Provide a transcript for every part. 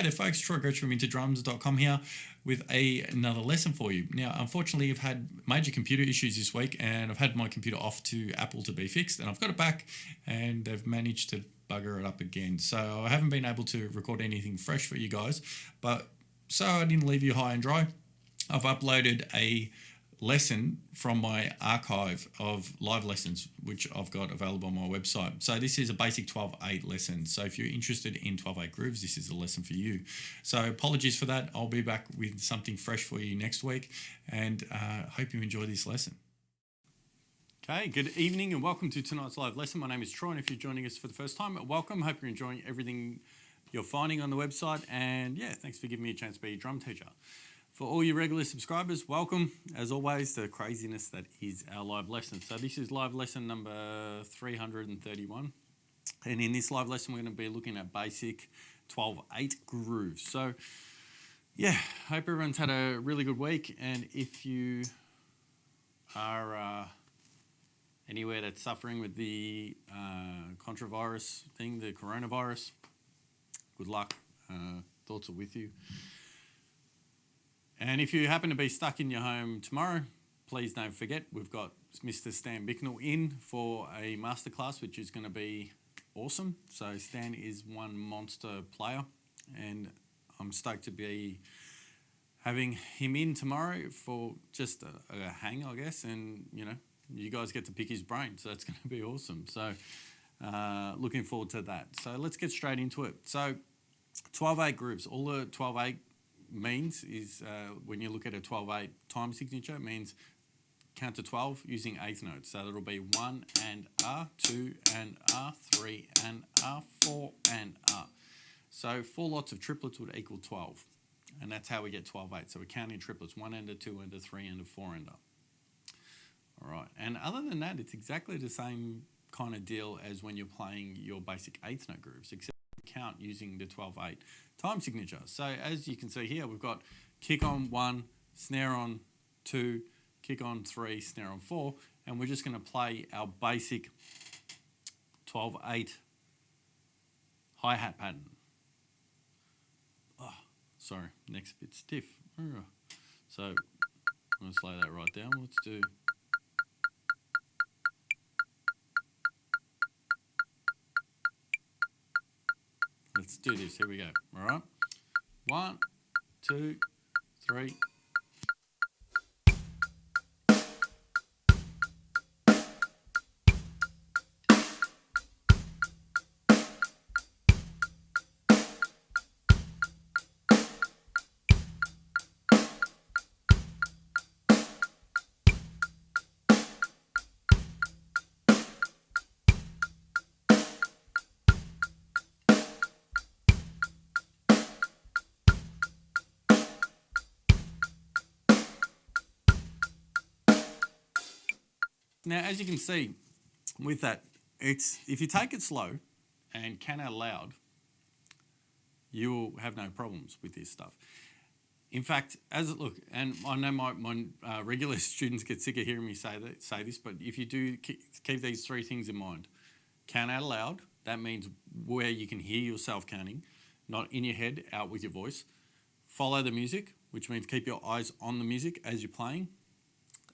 Hey there folks, Troy Gretsch from IntoDrums.com here with another lesson for you. Now, unfortunately, I've had major computer issues this week and I've had my computer off to Apple to be fixed, and I've got it back and they've managed to bugger it up again. So I haven't been able to record anything fresh for you guys, but so I didn't leave you high and dry, I've uploaded a lesson from my archive of live lessons, which I've got available on my website. So this is a basic 12/8 lesson. So if you're interested in 12/8 grooves, this is a lesson for you. So apologies for that. I'll be back with something fresh for you next week, and hope you enjoy this lesson. Okay, good evening and welcome to tonight's live lesson. My name is Troy, and if you're joining us for the first time, welcome. Hope you're enjoying everything you're finding on the website, and yeah, thanks for giving me a chance to be your drum teacher. For all your regular subscribers, welcome, as always, to the craziness that is our live lesson. So this is live lesson number 331. And in this live lesson, we're going to be looking at basic 12/8 grooves. So, yeah, hope everyone's had a really good week. And if you are anywhere that's suffering with the controvirus thing, the coronavirus, good luck. Thoughts are with you. And if you happen to be stuck in your home tomorrow, please don't forget we've got Mr. Stan Bicknell in for a masterclass, which is going to be awesome. So Stan is one monster player, and I'm stoked to be having him in tomorrow for just a hang, I guess. And, you know, you guys get to pick his brain, so that's going to be awesome. So looking forward to that. So let's get straight into it. So 12/8 grooves, all the 12/8 means is when you look at a 12/8 time signature, it means count to 12 using eighth notes. So that'll be 1 and R, 2 and R, 3 and R, 4 and R. So 4 lots of triplets would equal 12. And that's how we get 12/8. So we're counting triplets, 1 ender, 2 ender, 3 ender, 4 ender. All right. And other than that, it's exactly the same kind of deal as when you're playing your basic eighth note grooves, except count using the 12/8 time signature. So as you can see here, we've got kick on 1, snare on 2, kick on 3, snare on 4, and we're just going to play our basic 12/8 hi-hat pattern. Oh, sorry, neck's a bit stiff. So I'm going to slow that right down. Let's do... Let's do this. Here we go. All right. 1, 2, 3. Now, as you can see with that, it's if you take it slow and count out loud, you will have no problems with this stuff. In fact, look, and I know my regular students get sick of hearing me say this, but if you do keep these 3 things in mind: count out loud, that means where you can hear yourself counting, not in your head, out with your voice. Follow the music, which means keep your eyes on the music as you're playing.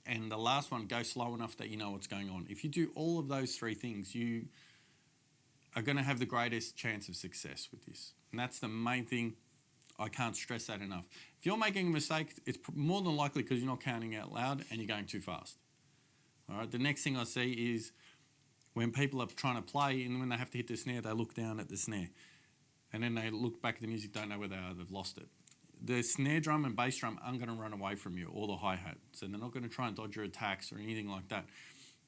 And the last one, go slow enough that you know what's going on. If you do all of those 3 things, you are going to have the greatest chance of success with this. And that's the main thing. I can't stress that enough. If you're making a mistake, it's more than likely because you're not counting out loud and you're going too fast. All right. The next thing I see is when people are trying to play and when they have to hit the snare, they look down at the snare. And then they look back at the music, don't know where they are, they've lost it. The snare drum and bass drum aren't going to run away from you, or the hi-hat. So they're not going to try and dodge your attacks or anything like that.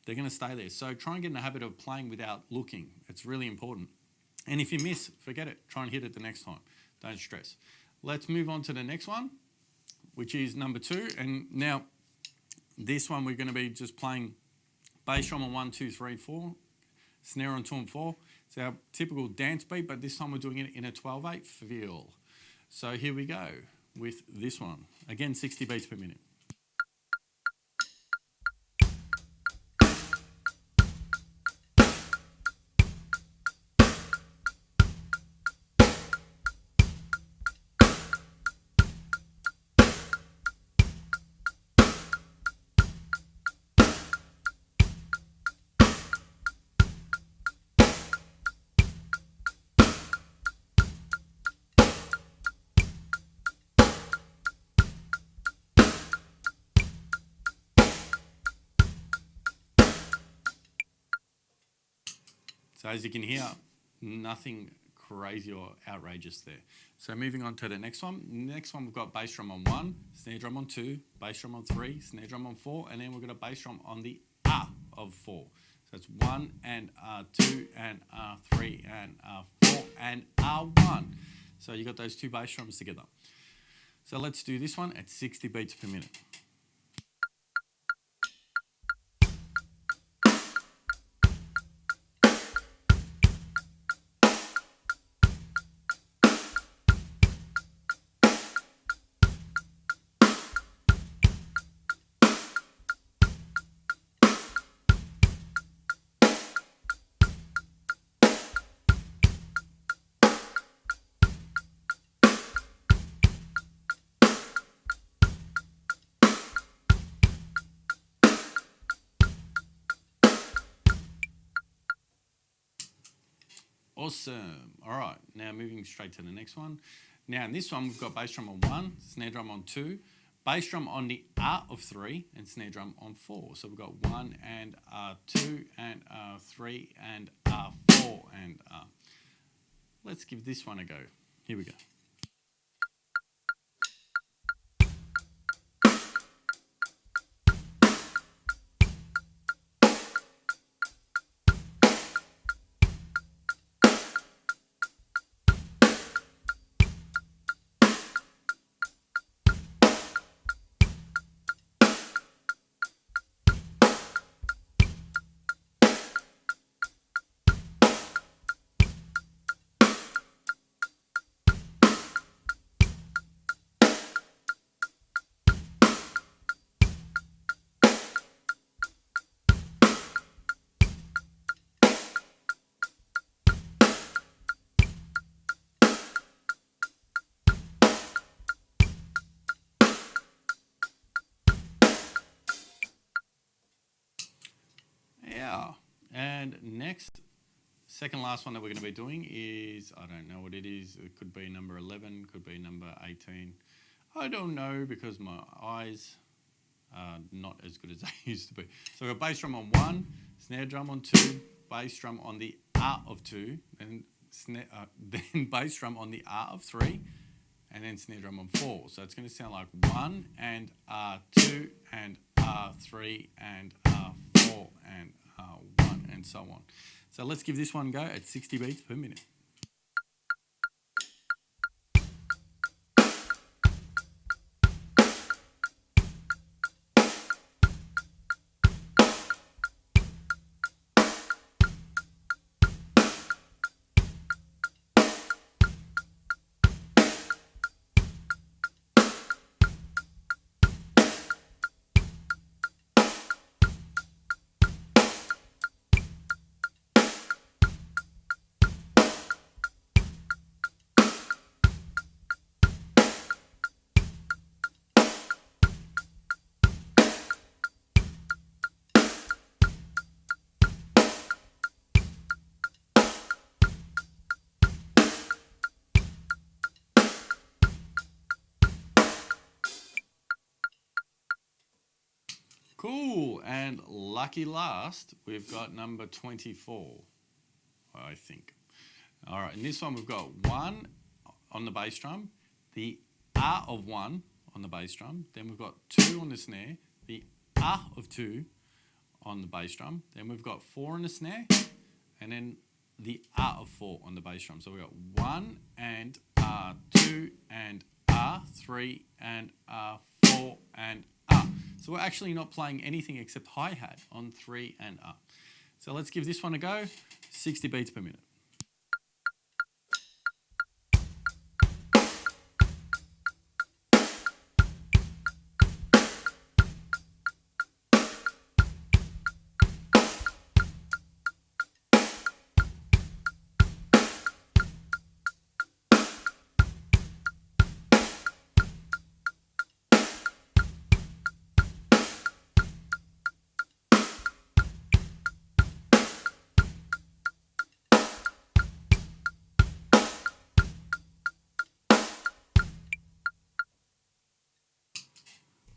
They're going to stay there. So try and get in the habit of playing without looking. It's really important. And if you miss, forget it. Try and hit it the next time. Don't stress. Let's move on to the next one, which is number 2. And now this one we're going to be just playing bass drum on 1, 2, 3, 4, snare on 2 and 4. It's our typical dance beat, but this time we're doing it in a 12/8 feel. So here we go with this one. Again, 60 beats per minute. So as you can hear, nothing crazy or outrageous there. So moving on to the next one. Next one, we've got bass drum on 1, snare drum on 2, bass drum on 3, snare drum on 4, and then we've got a bass drum on the of 4. So it's 1 and 2 and 3 and 4 and 1. So you got those two bass drums together. So let's do this one at 60 beats per minute. Awesome. All right, now moving straight to the next one. Now in this one, we've got bass drum on 1, snare drum on 2, bass drum on the of 3, and snare drum on 4. So we've got 1 and 2 and 3 and 4 and let's give this one a go. Here we go. Yeah, and next, second last one that we're going to be doing is, I don't know what it is. It could be number 11, could be number 18. I don't know because my eyes are not as good as they used to be. So we've got bass drum on 1, snare drum on 2, bass drum on the of 2, then bass drum on the of 3, and then snare drum on 4. So it's going to sound like 1 and 2 and 3 and 4 and 1 and so on. So let's give this one a go at 60 beats per minute. Cool, and lucky last, we've got number 24, I think. All right, in this one we've got 1 on the bass drum, the of 1 on the bass drum, then we've got 2 on the snare, the of 2 on the bass drum, then we've got 4 on the snare, and then the of 4 on the bass drum. So we've got 1 and 2 and 3 and 4 and So we're actually not playing anything except hi-hat on 3 and So let's give this one a go, 60 beats per minute.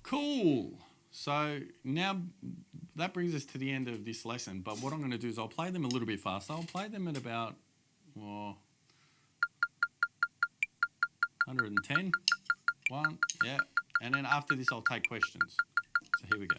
Cool. So now that brings us to the end of this lesson. But what I'm going to do is I'll play them a little bit faster. I'll play them at about 110. One, yeah. And then after this, I'll take questions. So here we go.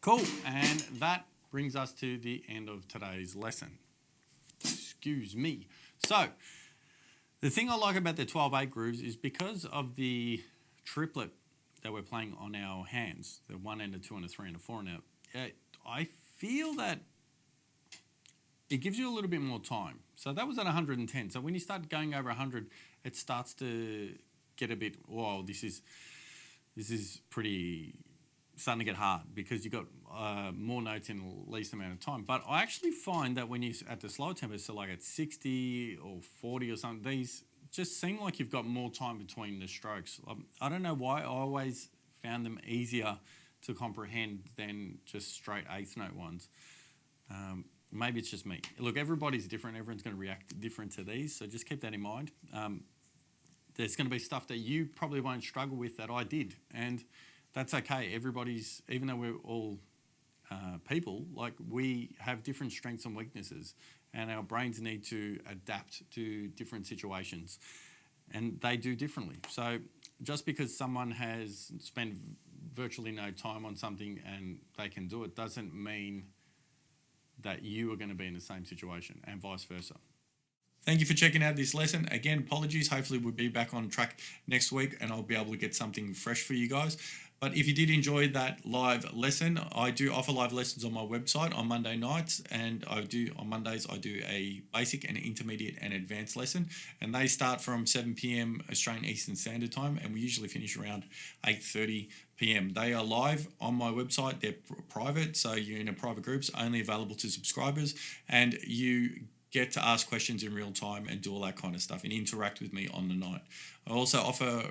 Cool, and that brings us to the end of today's lesson. Excuse me. So, the thing I like about the 12/8 grooves is because of the triplet that we're playing on our hands, the 1 and a 2 and a 3 and a 4 now, I feel that it gives you a little bit more time. So that was at 110. So when you start going over 100, it starts to get a bit, whoa, this is pretty starting to get hard because you've got more notes in the least amount of time. But I actually find that when you're at the slower tempo, so like at 60 or 40 or something, these just seem like you've got more time between the strokes. I don't know why. I always found them easier to comprehend than just straight eighth note ones. Maybe it's just me. Look, everybody's different. Everyone's going to react different to these, so just keep that in mind. There's going to be stuff that you probably won't struggle with that I did, and that's okay. Everybody's, even though we're all people, like we have different strengths and weaknesses, and our brains need to adapt to different situations, and they do differently. So just because someone has spent virtually no time on something and they can do it doesn't mean that you are going to be in the same situation, and vice versa. Thank you for checking out this lesson. Again, apologies. Hopefully we'll be back on track next week and I'll be able to get something fresh for you guys. But if you did enjoy that live lesson, I do offer live lessons on my website on Monday nights, and on Mondays I do a basic and intermediate and advanced lesson, and they start from 7 p.m. Australian Eastern Standard Time, and we usually finish around 8:30 p.m. They are live on my website. They're private, so you're in a private groups, only available to subscribers, and you get to ask questions in real time and do all that kind of stuff and interact with me on the night. I also offer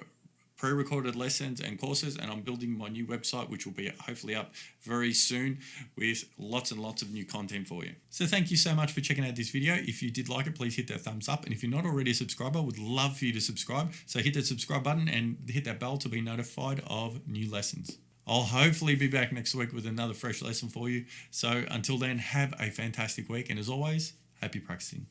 pre-recorded lessons and courses, and I'm building my new website, which will be hopefully up very soon with lots and lots of new content for you. So thank you so much for checking out this video. If you did like it, please hit that thumbs up. And if you're not already a subscriber, I would love for you to subscribe. So hit that subscribe button and hit that bell to be notified of new lessons. I'll hopefully be back next week with another fresh lesson for you. So until then, have a fantastic week. And as always, happy practicing.